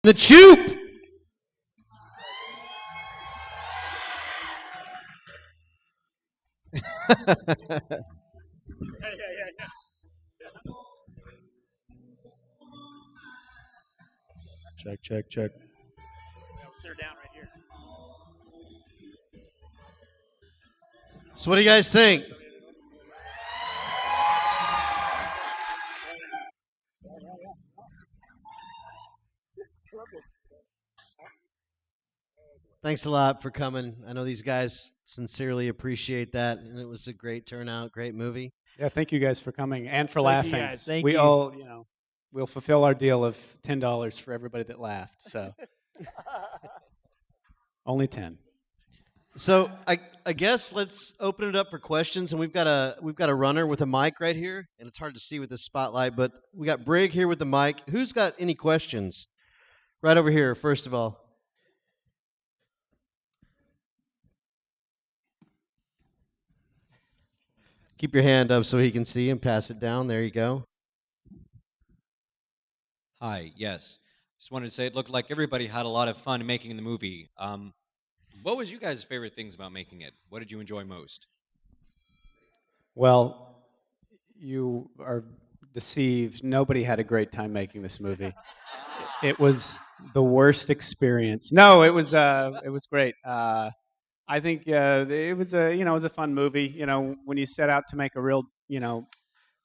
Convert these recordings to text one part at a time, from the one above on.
The Choop. Check. I'll sit her down right here. So what do you guys think? Thanks a lot for coming. I know these guys sincerely appreciate that, and it was a great turnout, great movie. Yeah, thank you guys for coming and for Thank you laughing. guys. Thank we you. all, we'll fulfill our deal of $10 for everybody that laughed. So only 10. So I guess let's open it up for questions, and we've got a runner with a mic right here, and it's hard to see with this spotlight, but we got Brig here with the mic. Who's got any questions? Right over here, first of all. Keep your hand up so he can see and pass it down. There you go. Hi, yes. Just wanted to say it looked like everybody had a lot of fun making the movie. What was you guys' favorite things about making it? What did you enjoy most? Well, you are deceived. Nobody had a great time making this movie. It was the worst experience. No, it was great. I think it was a fun movie. When you set out to make a real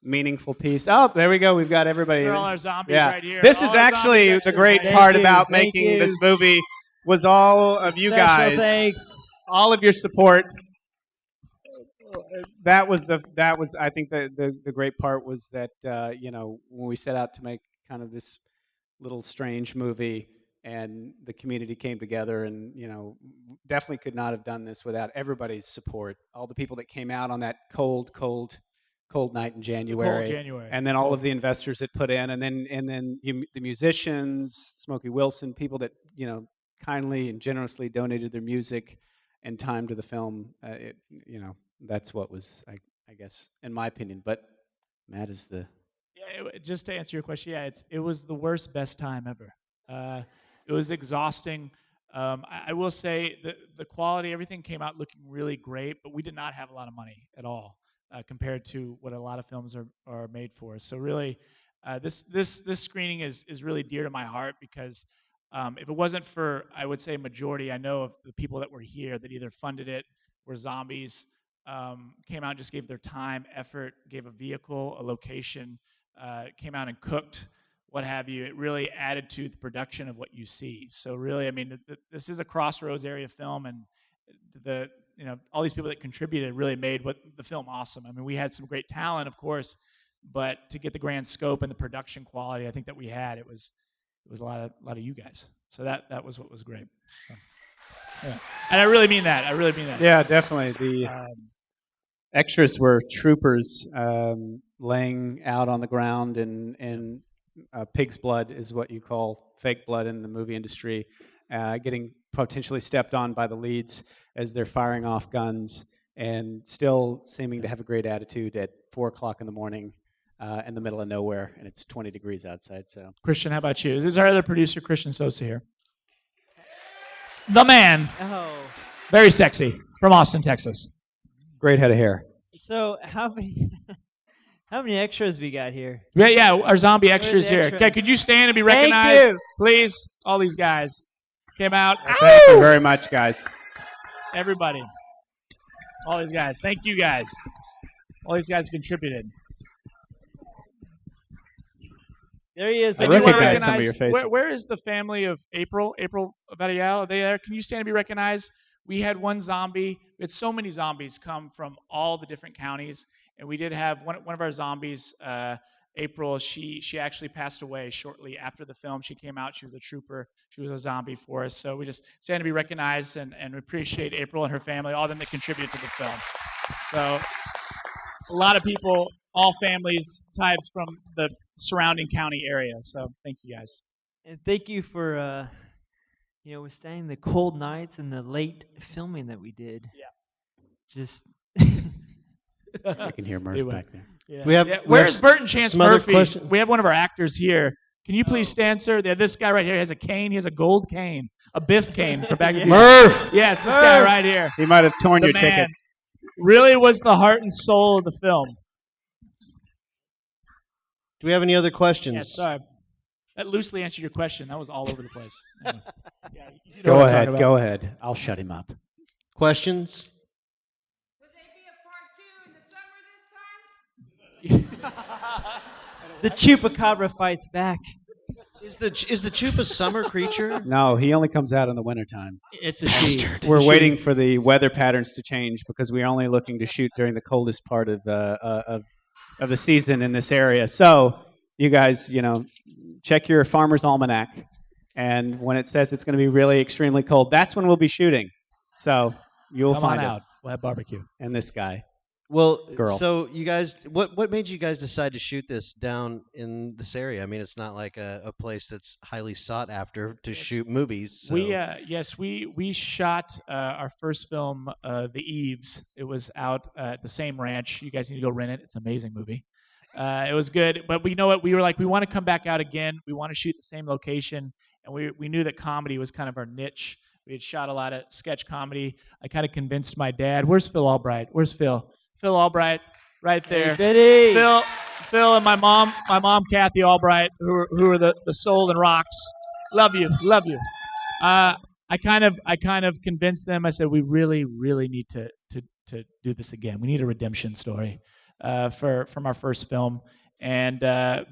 meaningful piece. Oh, there we go. We've got everybody. These are all our zombies Yeah. right here. This All is our actually zombies the extras great right here. part Thank you, about thank making you. this movie was all of you Special guys, thanks. all of your support. That was I think the great part was that when we set out to make kind of this little strange movie and the community came together and definitely could not have done this without everybody's support. All the people that came out on that cold night in January. January. And then all of the investors that put in, and then the musicians, Smokey Wilson, people that kindly and generously donated their music and time to the film. That's what was, I guess, in my opinion. But Matt is the. Yeah, just to answer your question, yeah, it was the worst, best time ever. It was exhausting. I will say the quality, everything came out looking really great, but we did not have a lot of money at all compared to what a lot of films are made for. So really, this screening is really dear to my heart because if it wasn't for, I would say, majority, I know of the people that were here that either funded it, were zombies, came out and just gave their time, effort, gave a vehicle, a location, came out and cooked, what have you. It really added to the production of what you see. So really, I mean, this is a crossroads area film, and all these people that contributed really made the film awesome. I mean, we had some great talent, of course, but to get the grand scope and the production quality, I think that we had, it was a lot of you guys. So that was what was great. So, yeah. And I really mean that. Yeah, definitely. The extras were troopers laying out on the ground in pig's blood is what you call fake blood in the movie industry, getting potentially stepped on by the leads as they're firing off guns and still seeming to have a great attitude at 4 o'clock in the morning in the middle of nowhere, and it's 20 degrees outside. So, Christian, how about you? This is our other producer, Christian Sosa here. The man. Oh. Very sexy. From Austin, Texas. great head of hair. So how many extras we got here? Yeah, our zombie Where are extras the here. extras? Okay, could you stand and be Thank recognized? you. Please. All these guys came out. Thank you very much, guys. Everybody. All these guys. Thank you guys. All these guys contributed. There he is. I Anyone recognize some of recognize- your faces. Where is the family of April? April Varial, are they there? Can you stand and be recognized? We had one zombie. We had so many zombies come from all the different counties, and we did have one of our zombies, April. She actually passed away shortly after the film. She came out. She was a trooper. She was a zombie for us. So we just stand to be recognized and appreciate April and her family, all of them that contributed to the film. So a lot of people, all families, types from the surrounding county area. So thank you guys. And thank you for withstanding the cold nights and the late filming that we did. Yeah. Just I can hear Murph Anyway. back there. yeah. We have Where's Bert and Chance some other Murphy? questions? We have one of our actors here. Can you please stand, sir? This guy right here has a cane. He has a gold cane, a Biff cane for back. Murph. Yes, this guy right here. He might have torn The your man. tickets. Really was the heart and soul of the film. Do we have any other questions? Yeah, sorry. That loosely answered your question. That was all over the place. Yeah, you know Go what I'm ahead. talking Go about. ahead. I'll shut him up. Questions? Would there be a part 2 in the summer this time? The chupacabra fights back. Is the Chupa summer creature? No, he only comes out in the wintertime. It's a she. We're waiting for the weather patterns to change because we're only looking to shoot during the coldest part of the season in this area. So you guys, check your farmer's almanac, and when it says it's going to be really extremely cold, that's when we'll be shooting. So you'll Come find on us. out. We'll have barbecue. And this guy. Well, Girl. so you guys, what made you guys decide to shoot this down in this area? I mean, it's not like a place that's highly sought after to shoot movies. So. We shot our first film, The Eaves. It was out at the same ranch. You guys need to go rent it. It's an amazing movie. It was good, but we know what we were like. We want to come back out again. We want to shoot the same location, and we knew that comedy was kind of our niche. We had shot a lot of sketch comedy. I kind of convinced my dad. Where's Phil Albright? Where's Phil? Phil Albright, right there. Hey, Phil, and my mom, Kathy Albright, who are the soul and rocks. Love you. I kind of convinced them. I said we really need to do this again. We need a redemption story from our first film, and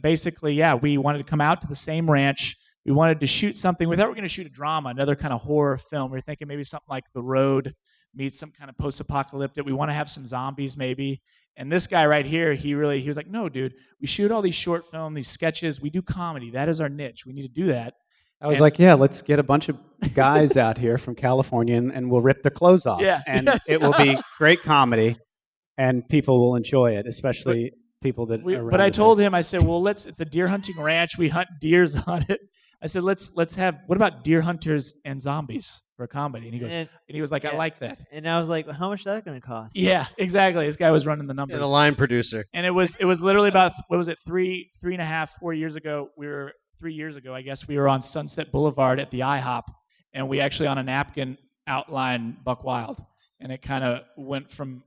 basically, we wanted to come out to the same ranch. We wanted to shoot something. We thought we were going to shoot a drama, another kind of horror film. We were thinking maybe something like The Road meets some kind of post-apocalyptic. We want to have some zombies maybe. And this guy right here, he was like, no, dude, we shoot all these short film, these sketches. We do comedy. That is our niche. We need to do that. I was like, yeah, let's get a bunch of guys out here from California and we'll rip their clothes off. Yeah. And it will be great comedy and people will enjoy it, especially people that are around But I us. told him, I said, well, it's a deer hunting ranch. We hunt deers on it. I said, let's have, what about deer hunters and zombies for a comedy? And he was like, I like that. And I was like, well, how much is that going to cost? Yeah, exactly. This guy was running the numbers. Yeah, the line producer. And it was literally about, what was it, 4 years ago, 3 years ago, I guess, we were on Sunset Boulevard at the IHOP, and we actually on a napkin outlined BuckWild, and it kind of went from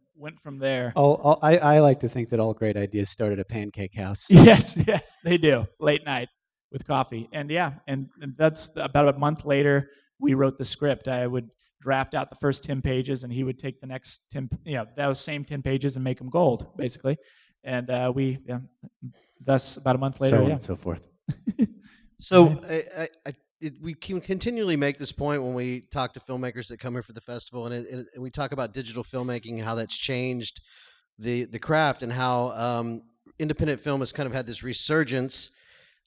there. I like to think that all great ideas start at a pancake house. Yes, they do. Late night with coffee. And and that's about a month later, we wrote the script. I would draft out the first 10 pages, and he would take the next 10, those same 10 pages and make them gold, basically. And thus about a month later, So on and so forth. So we can continually make this point when we talk to filmmakers that come here for the festival, and we talk about digital filmmaking and how that's changed the craft, and how independent film has kind of had this resurgence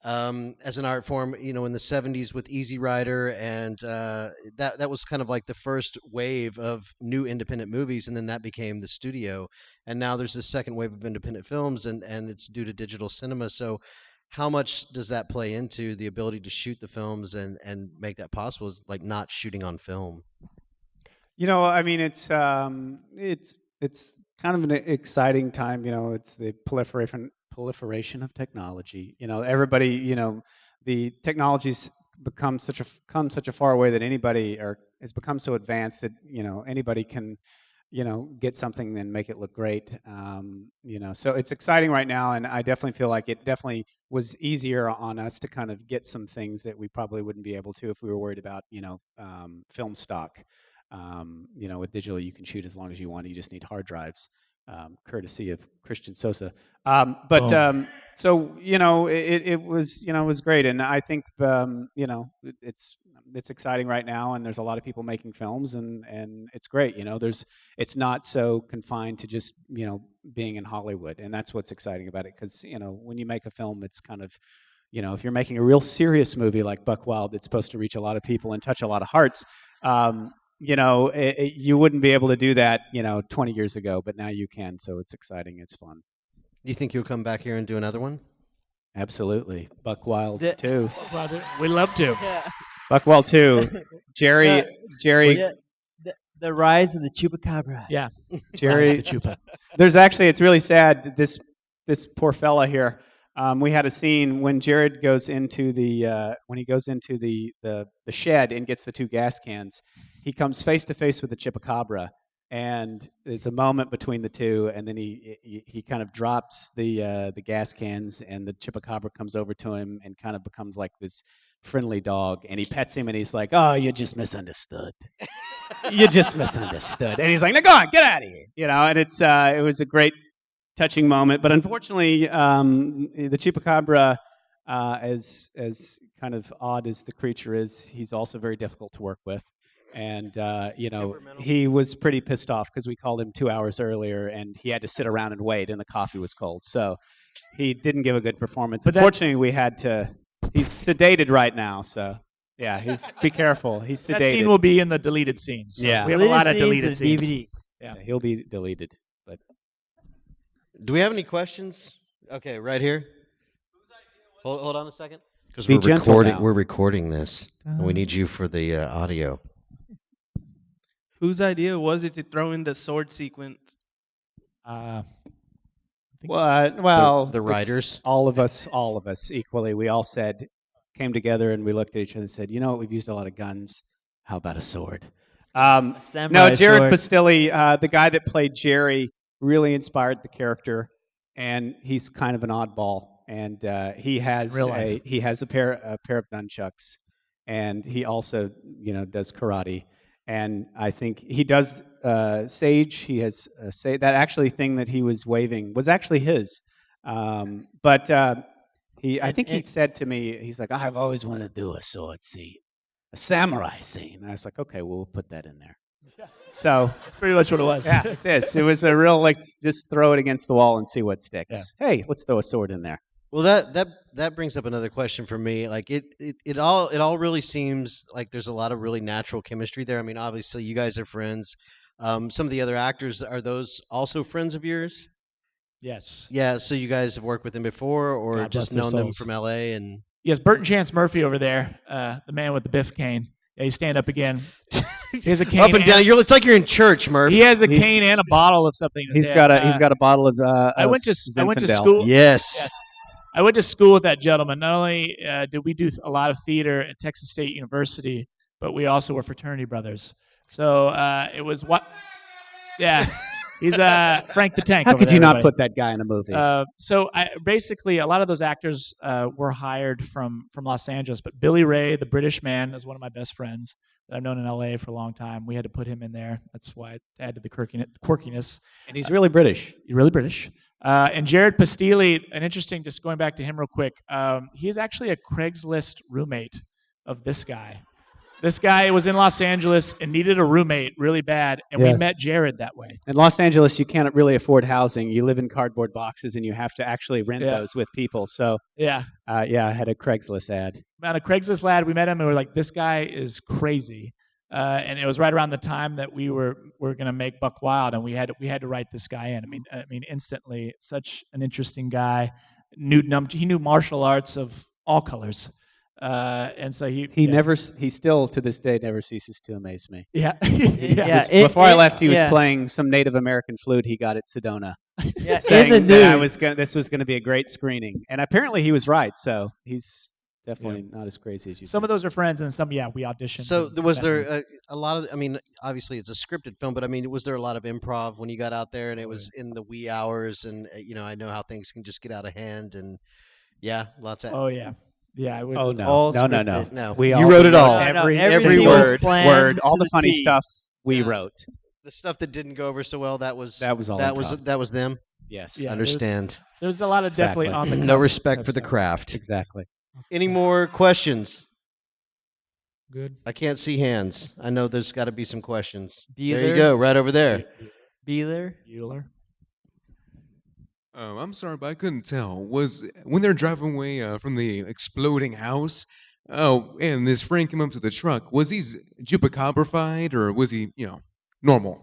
as an art form, in the 70s with Easy Rider, and that was kind of like the first wave of new independent movies, and then that became the studio, and now there's this second wave of independent films, and it's due to digital cinema. So how much does that play into the ability to shoot the films and make that possible, is like not shooting on film? I mean, it's kind of an exciting time. It's the proliferation of technology. Everybody, the technology's come such a far away that anybody, or has become so advanced that anybody can get something and make it look great. So it's exciting right now, and I definitely feel like it definitely was easier on us to kind of get some things that we probably wouldn't be able to if we were worried about film stock. With digital, you can shoot as long as you want. You just need hard drives, courtesy of Christian Sosa. So it was great, and I think it's exciting right now, and there's a lot of people making films, and it's great. It's not so confined to just being in Hollywood, and that's what's exciting about it. Because when you make a film, it's kind of if you're making a real serious movie like BuckWild, it's supposed to reach a lot of people and touch a lot of hearts. You wouldn't be able to do that 20 years ago, but now you can. So it's exciting. It's fun. Do you think you'll come back here and do another one? Absolutely. BuckWild 2. We'd love to. Yeah. BuckWild 2. Jerry. The rise of the chupacabra. Yeah. Jerry. The chupa. There's actually, it's really sad. This poor fella here. We had a scene when Jared goes into the shed and gets the 2 gas cans. He comes face to face with the chupacabra, and there's a moment between the two, and then he kind of drops the gas cans, and the chupacabra comes over to him and kind of becomes like this friendly dog, and he pets him, and he's like, "Oh, you just misunderstood. You just misunderstood." And he's like, "No, go on, get out of here," And it was a great, touching moment. But unfortunately, the chupacabra, as kind of odd as the creature is, he's also very difficult to work with. And he was pretty pissed off because we called him 2 hours earlier, and he had to sit around and wait, and the coffee was cold. So he didn't give a good performance. But unfortunately, we had to. He's sedated right now, so yeah. Be careful. He's sedated. That scene will be in the deleted scenes. So Yeah, we have a lot of deleted scenes. DVD. Yeah, he'll be deleted. But Do we have any questions? Okay, right here. Hold on a second. Because Be gentle now. We're recording this, and we need you for the audio. Whose idea was it to throw in the sword sequence? Well, the it's writers. all of us equally. We all came together and we looked at each other and said, "You know what? We've used a lot of guns. How about a sword?" No, samurai Jared sword. Pastilli, the guy that played Jerry, really inspired the character, and he's kind of an oddball. And he has Real life. a pair of nunchucks, and he also does karate. And I think he does sage. He has that actually thing that he was waving was actually his. But I think he said to me, he's like, "I've always wanted to do a sword scene, a samurai scene." And I was like, "Okay, well, we'll put that in there." So That's pretty much what it was. yeah, it is. It was a real just throw it against the wall and see what sticks. Yeah. Hey, let's throw a sword in there. Well, that brings up another question for me. Like it all really seems like there's a lot of really natural chemistry there. I mean, obviously you guys are friends. Some of the other actors, are those also friends of yours? Yes. Yeah. So you guys have worked with them before, or God just bless their known them souls. from LA? And Yes, Burton Chance Murphy over there, the man with the Biff cane. Yeah, he's stand up again. He has a cane up and down. It's like you're in church, Murph. He has a cane and a bottle of something. in his He's hand. got a bottle of. I went to Zinfandel. school. Yes. Yes. I went to school with that gentleman. Not only did we do a lot of theater at Texas State University, but we also were fraternity brothers. So it was what? Yeah, he's Frank the Tank. How over could there, you not everybody. put that guy in a movie? So basically, a lot of those actors were hired from Los Angeles, but Billy Ray, the British man, is one of my best friends that I've known in LA for a long time. We had to put him in there. That's why it added the quirkiness. And he's really British. You're really British. And Jared Pastilli, just going back to him real quick, he is actually a Craigslist roommate of this guy. This guy was in Los Angeles and needed a roommate really bad, and we met Jared that way. In Los Angeles, you can't really afford housing. You live in cardboard boxes, and you have to actually rent those with people. So, Yeah. I had a Craigslist ad. On a Craigslist lad, we met him, and we were like, this guy is crazy. And it was right around the time that we were going to make BuckWild, and we had to write this guy in. I mean, instantly, such an interesting guy. He knew martial arts of all colors, and so he still to this day never ceases to amaze me. Yeah. Before I left, he was playing some Native American flute he got at Sedona, Yeah, saying in the that this was going to be a great screening, and apparently he was right. So he's definitely not as crazy as you. Some of those are friends, and some, we auditioned. So was there a lot of? I mean, obviously it's a scripted film, but I mean, was there a lot of improv when you got out there, and it was in the wee hours, and I know how things can just get out of hand, and lots of. Oh yeah. Yeah, I would. Oh no, all no. scripted. You wrote it all. Every everything was word, planned all to the funny T. stuff we wrote. The stuff that didn't go over so well, that was all improv. that was them. Yes, Yeah, Understand. There's a lot of definitely Exactly. on the No cuff respect type for the stuff. craft. exactly. Any more questions? Good. I can't see hands. I know there's got to be some questions. There you Beeler? go, right over there. Beeler. Bueller. I'm sorry, but I couldn't tell. Was when they're driving away from the exploding house? Oh, and this friend came up to the truck. Was he chupacabra-fied, or was he, normal?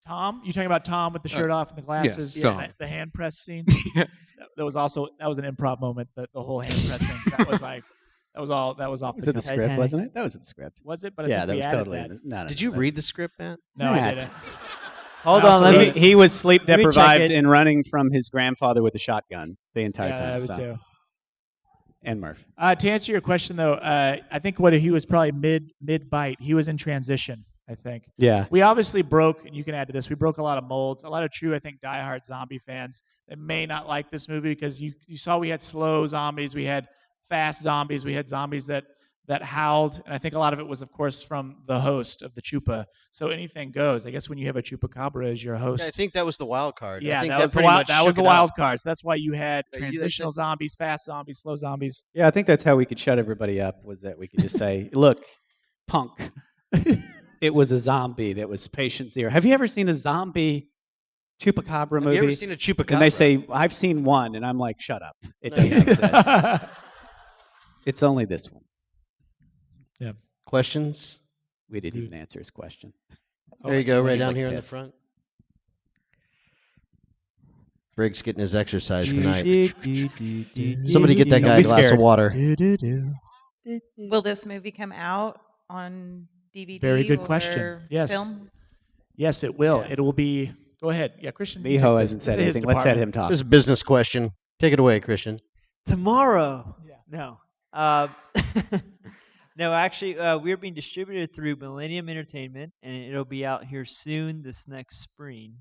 Tom, you talking about Tom with the shirt off and the glasses? yes, Tom. The hand press scene. Yes. That was an improv moment. The whole hand pressing. That was like that was off That was the in the cuff. script, Titanic. wasn't it? That was in the script. Was it? But I Yeah, think that we was added totally. that. No, Did you read the script, Matt? No, I Matt. didn't. Hold on, let me. He was sleep Let me check deprived it. and running from his grandfather with a shotgun the entire Yeah, time. I would so. too. And Murph. To answer your question though, I think what he was probably mid bite. He was in transition, I think. Yeah. We obviously broke, and you can add to this. We broke a lot of molds. A lot of true, I think, diehard zombie fans that may not like this movie because you saw we had slow zombies, we had fast zombies, we had zombies that howled, and I think a lot of it was, of course, from the host of the chupa. So anything goes. I guess when you have a chupacabra as your host. Yeah, I think that was the wild card. Yeah, I think that was the pretty wild. much That was shook the it wild up. card. So that's why you had Yeah, transitional zombies, fast zombies, slow zombies. Yeah, I think that's how we could shut everybody up, was that we could just say, look, punk, it was a zombie that was patient zero. Have you ever seen a zombie chupacabra movie? Have you ever seen a chupacabra? And they say, I've seen one, and I'm like, shut up. It No, doesn't exist. It's only this one. Yeah. Questions? We didn't even answer his question. There you go, right He's down like here in the pissed. front. Briggs getting his exercise tonight. Somebody get that Don't guy be a glass of scared. water. Will this movie come out on DVD? Very good or question. Yes. Film? Yes, it will. Yeah. It will be. Go ahead. Yeah, Christian. you Miho take this. hasn't This said is his anything. Let's let department. him talk. This is a business question. Take it away, Christian. Tomorrow. Yeah. No. No, actually, we're being distributed through Millennium Entertainment, and it'll be out here soon this next spring.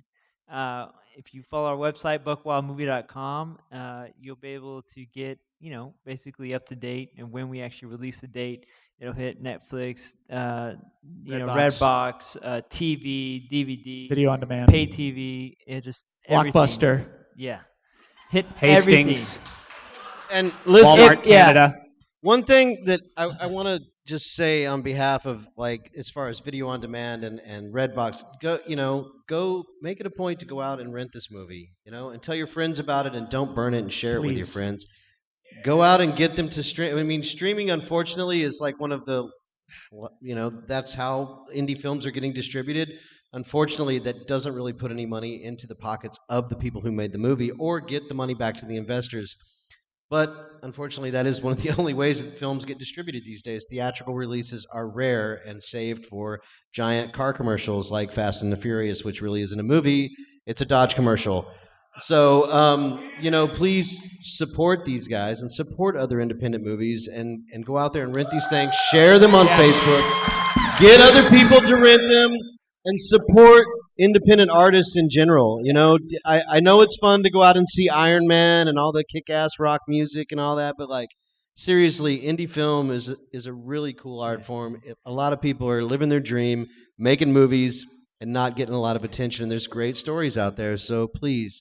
If you follow our website, buckwildmovie.com, you'll be able to get, basically up to date. And when we actually release the date, it'll hit Netflix, Redbox, TV, DVD, Video on demand. pay TV, just everything. Blockbuster. Yeah. Hit Hastings, And listen, Walmart, Canada. one thing that I want to just say on behalf of, like, as far as video on demand and Redbox, go make it a point to go out and rent this movie, and tell your friends about it, and don't burn it and share it with your Please. friends. Go out and get them to stream. I mean, streaming, unfortunately, is like one of the, that's how indie films are getting distributed. Unfortunately, that doesn't really put any money into the pockets of the people who made the movie or get the money back to the investors. But unfortunately, that is one of the only ways that films get distributed these days. Theatrical releases are rare and saved for giant car commercials like Fast and the Furious, which really isn't a movie. It's a Dodge commercial. So, please support these guys and support other independent movies and go out there and rent these things. Share them on Facebook. Get other people to rent them and support independent artists in general. I know it's fun to go out and see Iron Man and all the kick-ass rock music and all that, but like, seriously, indie film is a really cool art form. A lot of people are living their dream, making movies, and not getting a lot of attention. There's great stories out there, so please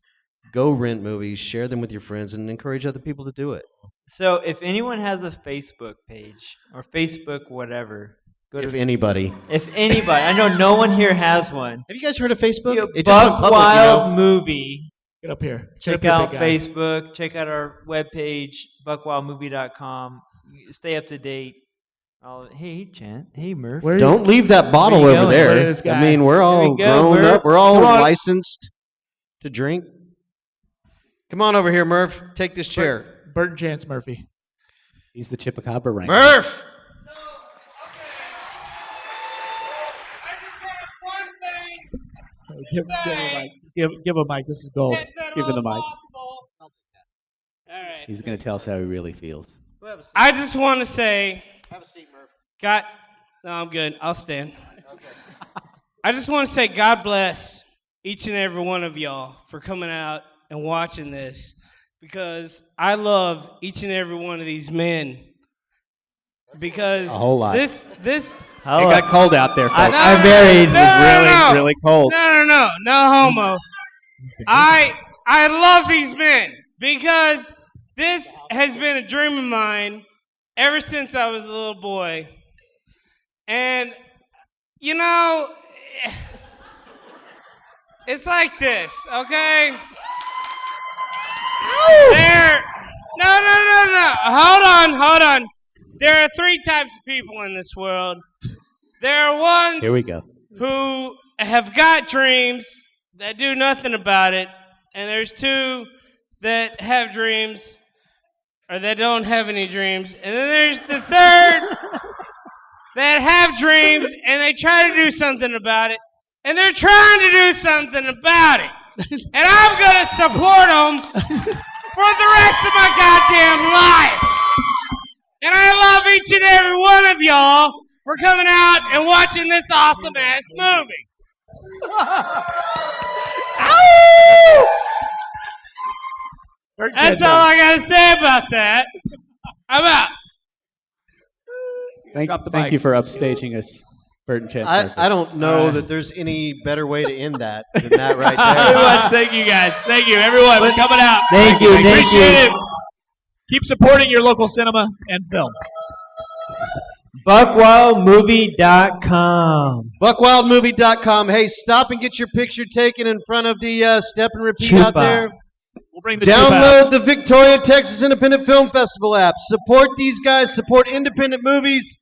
go rent movies, share them with your friends, and encourage other people to do it. So if anyone has a Facebook page or Facebook whatever, go If to anybody. if anybody. I know no one here has one. Have you guys heard of Facebook? You know, It just went public, BuckWild Movie. Get up here. Check Get up out here, big guy. Facebook. Check out our webpage, buckwildmovie.com. Stay up to date. Hey, Chant. Hey, Murph. Where are Don't leave that bottle Where you over going? Look at there. this I guy. mean, we're all we go, grown Murph. up. We're all Come on. licensed to drink. Come on over here, Murph. Take this chair. Burton Chance Murphy. He's the Chupacabra rank. Murph! Give him a mic. Give a mic. This is gold. Give him the mic. All right. He's going to tell us how he really feels. I just want to say, Have a seat, Murph. God, no, I'm good. I'll stand. I just want to say God bless each and every one of y'all for coming out and watching this, because I love each and every one of these men. Because A whole lot. this It got cold out there, folks. I'm married. Really cold. no homo. I love these men because this has been a dream of mine ever since I was a little boy. And it's like this, okay? No. Hold on. There are three types of people in this world. There are ones Here we go. who have got dreams that do nothing about it, and there's two that have dreams or that don't have any dreams, and then there's the third that have dreams and they try to do something about it, and they're trying to do something about it. And I'm going to support them for the rest of my goddamn life. And I love each and every one of y'all for coming out and watching this awesome-ass movie. That's all I got to say about that. I'm out. Thank you for upstaging us, Burton Chance. I don't know that there's any better way to end that than that right Very there. much. Thank you, guys. Thank you, everyone, for coming out. Thank you. Appreciate it. Keep supporting your local cinema and film. BuckWildMovie.com. BuckWildMovie.com. Hey, stop and get your picture taken in front of the Step and Repeat out there. We'll bring the troop out. Download the Victoria, Texas Independent Film Festival app. Support these guys. Support independent movies.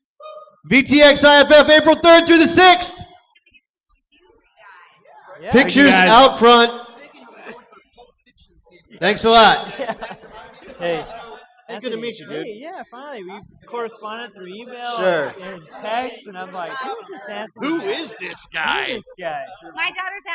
VTXIFF, April 3rd through the 6th. Yeah. Pictures out front. Thanks a lot. Hey. Hey, good to meet you, dude. Hey, yeah, finally. We've corresponded through email Sure. and text, and I'm like, who is this Anthony? Who is this guy? Who is this guy? My daughter's out.